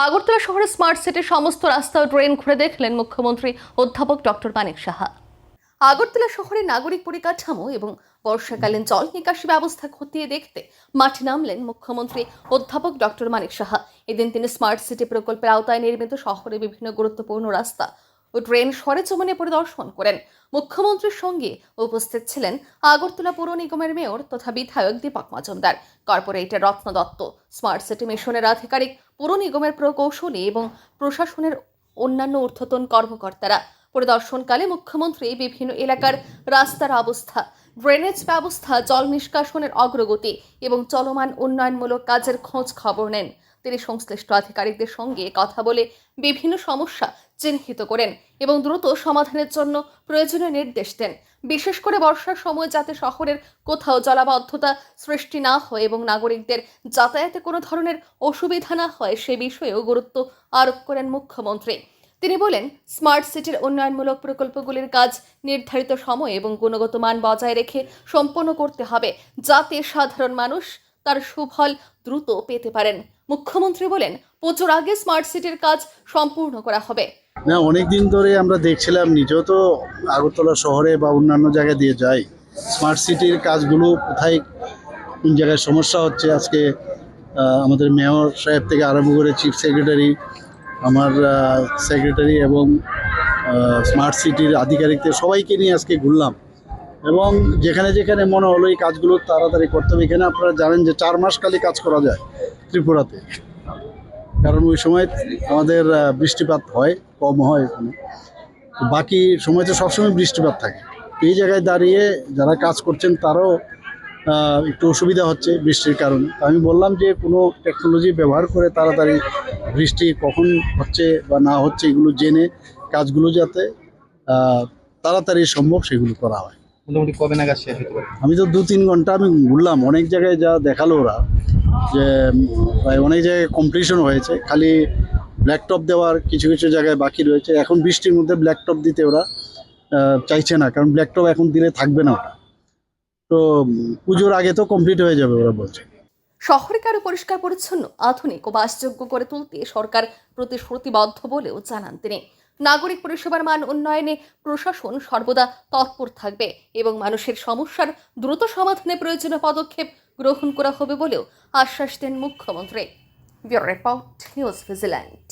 আগরতলা শহরে স্মার্ট সিটির সমস্ত রাস্তা ও ড্রেন ঘুরে দেখলেন মুখ্যমন্ত্রী অধ্যাপক ডক্টর মানিক সাহা। আগরতলা শহরে নাগরিক পরিকাঠামো এবং বর্ষাকালীন জল নিকাশি ব্যবস্থা খতিয়ে দেখতে মাঠে নামলেন মুখ্যমন্ত্রী অধ্যাপক ডক্টর মানিক সাহা। এদিন তিনি স্মার্ট সিটি প্রকল্পের আওতায় নির্মিত শহরে বিভিন্ন গুরুত্বপূর্ণ রাস্তা ও ড্রেন সরেজমিনে পরিদর্শন করেন। মুখ্যমন্ত্রীর সঙ্গে উপস্থিত ছিলেন আগরতলা পৌর নিগমের মেয়র তথা বিধায়ক দীপক মজুমদার, কর্পোরেটর রত্ন দত্ত, স্মার্ট সিটি মিশনের আধিকারিক, পৌর নিগমের প্রকৌশলী এবং প্রশাসনের অন্যান্য ঊর্ধ্বতন কর্মকর্তারা। পরিদর্শনকালে মুখ্যমন্ত্রী বিভিন্ন এলাকার রাস্তার অবস্থা, ড্রেনেজ ব্যবস্থা, জল নিষ্কাশনের অগ্রগতি এবং চলমান উন্নয়নমূলক কাজের খোঁজ খবর নেন। তিনি সংশ্লিষ্ট আধিকারিকদের সঙ্গে কথা বলে বিভিন্ন সমস্যা চিহ্নিত করেন এবং দ্রুত সমাধানের জন্য প্রয়োজনীয় নির্দেশ দেন। বিশেষ করে বর্ষার সময় যাতে শহরের কোথাও জলাবদ্ধতা সৃষ্টি না হয় এবং নাগরিকদের যাতায়াতে কোনো ধরনের অসুবিধা না হয় সে বিষয়েও গুরুত্ব আরোপ করেন মুখ্যমন্ত্রী। তিনি বলেন, স্মার্ট সিটির উন্নয়নমূলক প্রকল্পগুলির কাজ নির্ধারিত সময় এবং গুণগত মান বজায় রেখে সম্পন্ন করতে হবে, যাতে সাধারণ মানুষ তার সুফল দ্রুত পেতে পারেন। মুখ্যমন্ত্রী বলেন, পুজোর আগে স্মার্ট সিটির কাজ সম্পূর্ণ করা হবে। না, অনেকদিন ধরে আমরা দেখছিলাম, নিজেও তো আগরতলা শহরে বা অন্যান্য জায়গায় দিয়ে যাই, স্মার্ট সিটির কাজগুলো কোথায় কোন জায়গায় সমস্যা হচ্ছে। আজকে আমাদের মেয়র সাহেব থেকে আরম্ভ করে চিফ সেক্রেটারি, আমার সেক্রেটারি এবং স্মার্ট সিটির আধিকারিকদের সবাইকে নিয়ে আজকে ঘুরলাম এবং যেখানে যেখানে মনে হলো এই কাজগুলো তাড়াতাড়ি করতে হবে। এখানে আপনারা জানেন যে 4 মাস খালি কাজ করা যায় ত্রিপুরাতে, কারণ ওই সময় আমাদের বৃষ্টিপাত হয়, কম হয় এখানে। বাকি সময় তো সবসময় বৃষ্টিপাত থাকে। এই জায়গায় দাঁড়িয়ে যারা কাজ করছেন তারাও একটু অসুবিধা হচ্ছে বৃষ্টির কারণে। আমি বললাম যে কোনো টেকনোলজি ব্যবহার করে তাড়াতাড়ি বৃষ্টি কখন হচ্ছে বা না হচ্ছে এগুলো জেনে কাজগুলো যাতে তাড়াতাড়ি সম্ভব সেগুলো করা হয়। মোটামুটি কবে নাগাদ শেষ হতে পারে? আমি তো 2-3 ঘন্টা আমি ঘুরলাম, অনেক জায়গায় যা দেখালো ওরা যে প্রায় অনেক জায়গায় কমপ্লিশন হয়েছে, খালি ব্ল্যাক টপ দেওয়ার কিছু কিছু জায়গায় বাকি রয়েছে। এখন বৃষ্টির মধ্যে ব্ল্যাক টপ দিতে ওরা চাইছে না, কারণ ব্ল্যাক টপ এখন দিলে থাকবে না ওটা, তো পুজোর আগে তো কমপ্লিট হয়ে যাবে ওরা বলছে। শহরকে আরো পরিষ্কার পরিচ্ছন্ন, আধুনিক ও বাসযোগ্য করে তুলতে সরকার প্রতিশ্রুতিবদ্ধ বলেও জানান তিনি। নাগরিক পরিষেবার মান উন্নয়নে প্রশাসন সর্বদা তৎপর থাকবে এবং মানুষের সমস্যার দ্রুত সমাধানে প্রয়োজনীয় পদক্ষেপ গ্রহণ করা হবে বলেও আশ্বাস দেন মুখ্যমন্ত্রী। Bureau report, news vigilant.